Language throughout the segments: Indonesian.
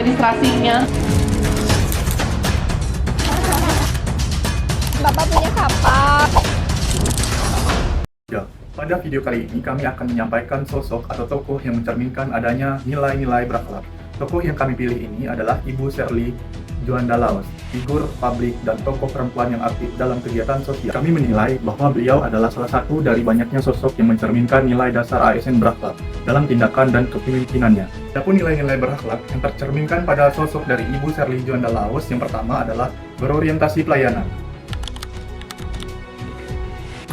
administrasinya. Bapak punya kapak. Ya, pada video kali ini kami akan menyampaikan sosok atau tokoh yang mencerminkan adanya nilai-nilai berakhlak. Tokoh yang kami pilih ini adalah Ibu Sherly Djuanda Laos, figur publik dan tokoh perempuan yang aktif dalam kegiatan sosial. Kami menilai bahwa beliau adalah salah satu dari banyaknya sosok yang mencerminkan nilai dasar ASN berakhlak dalam tindakan dan kepemimpinannya. Adapun nilai-nilai berakhlak yang tercerminkan pada sosok dari Ibu Sherly Djuanda Laos yang pertama adalah berorientasi pelayanan.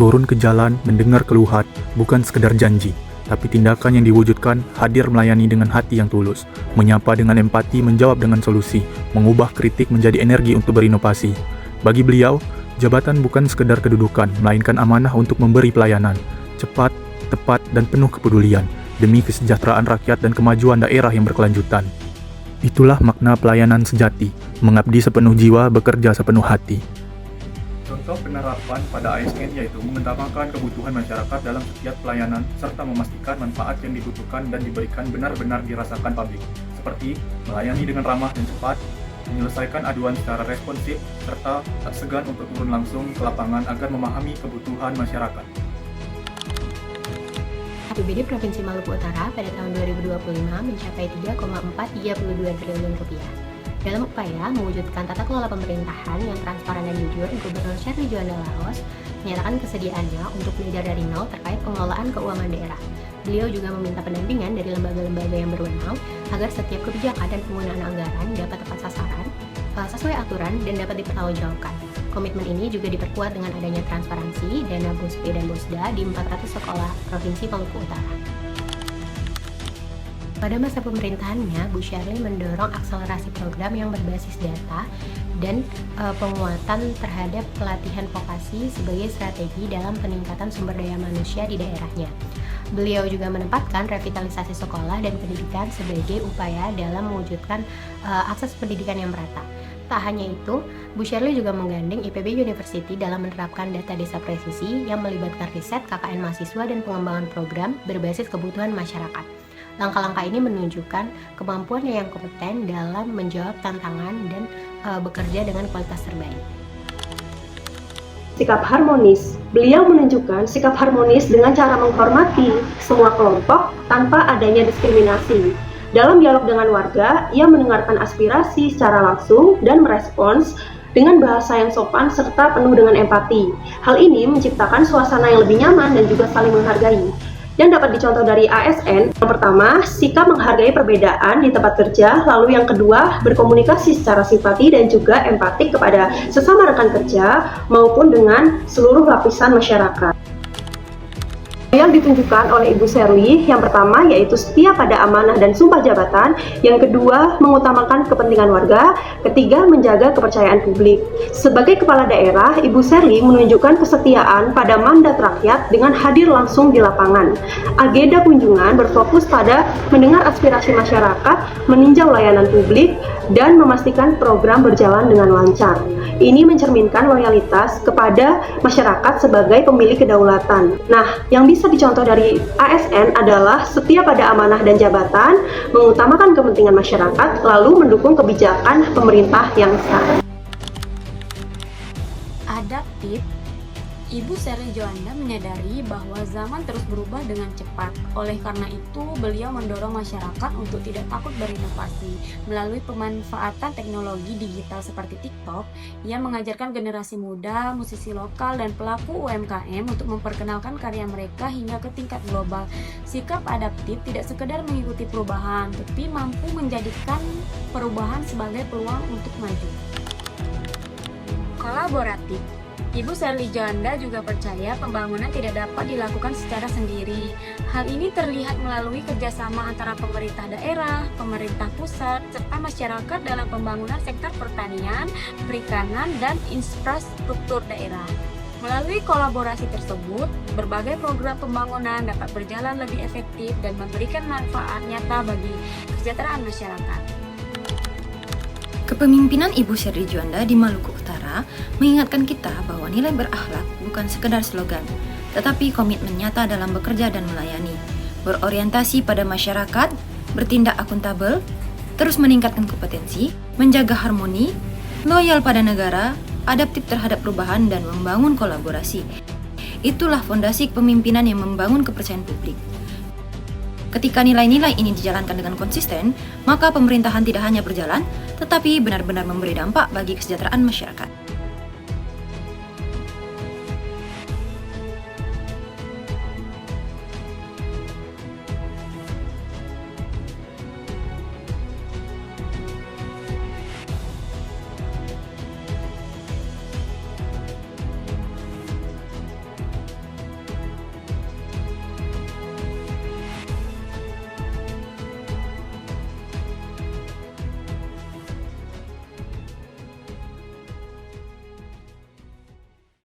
Turun ke jalan, mendengar keluhan, bukan sekedar janji, tapi tindakan yang diwujudkan, hadir melayani dengan hati yang tulus, menyapa dengan empati, menjawab dengan solusi, mengubah kritik menjadi energi untuk berinovasi. Bagi beliau, jabatan bukan sekedar kedudukan, melainkan amanah untuk memberi pelayanan, cepat, tepat, dan penuh kepedulian, demi kesejahteraan rakyat dan kemajuan daerah yang berkelanjutan. Itulah makna pelayanan sejati, mengabdi sepenuh jiwa, bekerja sepenuh hati. Contoh penerapan pada ASN yaitu mengutamakan kebutuhan masyarakat dalam setiap pelayanan serta memastikan manfaat yang dibutuhkan dan diberikan benar-benar dirasakan publik, seperti melayani dengan ramah dan cepat, menyelesaikan aduan secara responsif, serta tak segan untuk turun langsung ke lapangan agar memahami kebutuhan masyarakat. APBD Provinsi Maluku Utara pada tahun 2025 mencapai 3,432 triliun rupiah. Dalam upaya mewujudkan tata kelola pemerintahan yang transparan dan jujur, Gubernur Sherly Djuanda Laos menyatakan kesediaannya untuk belajar dari nol terkait pengelolaan keuangan daerah. Beliau juga meminta pendampingan dari lembaga-lembaga yang berwenang agar setiap kebijakan dan penggunaan anggaran dapat tepat sasaran, sesuai aturan, dan dapat dipertanggungjawabkan. Komitmen ini juga diperkuat dengan adanya transparansi dana BUSP dan BUSDA di 400 sekolah Provinsi Maluku Utara. Pada masa pemerintahannya, Bu Sherly mendorong akselerasi program yang berbasis data dan penguatan terhadap pelatihan vokasi sebagai strategi dalam peningkatan sumber daya manusia di daerahnya. Beliau juga menempatkan revitalisasi sekolah dan pendidikan sebagai upaya dalam mewujudkan akses pendidikan yang merata. Tak hanya itu, Bu Sherly juga menggandeng IPB University dalam menerapkan data desa presisi yang melibatkan riset, KKN mahasiswa, dan pengembangan program berbasis kebutuhan masyarakat. Langkah-langkah ini menunjukkan kemampuannya yang kompeten dalam menjawab tantangan dan bekerja dengan kualitas terbaik. Sikap harmonis. Beliau menunjukkan sikap harmonis dengan cara menghormati semua kelompok tanpa adanya diskriminasi. Dalam dialog dengan warga, ia mendengarkan aspirasi secara langsung dan merespons dengan bahasa yang sopan serta penuh dengan empati. Hal ini menciptakan suasana yang lebih nyaman dan juga saling menghargai. Yang dapat dicontoh dari ASN, yang pertama, sikap menghargai perbedaan di tempat kerja, lalu yang kedua, berkomunikasi secara simpati dan juga empati kepada sesama rekan kerja maupun dengan seluruh lapisan masyarakat. Yang ditunjukkan oleh Ibu Sherly, yang pertama yaitu setia pada amanah dan sumpah jabatan, yang kedua mengutamakan kepentingan warga, ketiga menjaga kepercayaan publik. Sebagai kepala daerah, Ibu Sherly menunjukkan kesetiaan pada mandat rakyat dengan hadir langsung di lapangan. Agenda kunjungan berfokus pada mendengar aspirasi masyarakat, meninjau layanan publik, dan memastikan program berjalan dengan lancar. Ini mencerminkan loyalitas kepada masyarakat sebagai pemilik kedaulatan. Nah, yang bisa dicontoh dari ASN adalah setia pada amanah dan jabatan, mengutamakan kepentingan masyarakat, lalu mendukung kebijakan pemerintah yang sah. Adaptif. Ibu Sherly Djuanda menyadari bahwa zaman terus berubah dengan cepat. Oleh karena itu, beliau mendorong masyarakat untuk tidak takut berinovasi. Melalui pemanfaatan teknologi digital seperti TikTok, ia mengajarkan generasi muda, musisi lokal, dan pelaku UMKM untuk memperkenalkan karya mereka hingga ke tingkat global. Sikap adaptif tidak sekedar mengikuti perubahan, tapi mampu menjadikan perubahan sebagai peluang untuk maju. Kolaboratif. Ibu Sherly Djuanda juga percaya pembangunan tidak dapat dilakukan secara sendiri. Hal ini terlihat melalui kerjasama antara pemerintah daerah, pemerintah pusat, serta masyarakat dalam pembangunan sektor pertanian, perikanan, dan infrastruktur daerah. Melalui kolaborasi tersebut, berbagai program pembangunan dapat berjalan lebih efektif dan memberikan manfaat nyata bagi kesejahteraan masyarakat. Kepemimpinan Ibu Sherly Djuanda di Maluku Utara mengingatkan kita bahwa nilai berakhlak bukan sekedar slogan, tetapi komitmen nyata dalam bekerja dan melayani, berorientasi pada masyarakat, bertindak akuntabel, terus meningkatkan kompetensi, menjaga harmoni, loyal pada negara, adaptif terhadap perubahan, dan membangun kolaborasi. Itulah fondasi kepemimpinan yang membangun kepercayaan publik. Ketika nilai-nilai ini dijalankan dengan konsisten, maka pemerintahan tidak hanya berjalan, tetapi benar-benar memberi dampak bagi kesejahteraan masyarakat.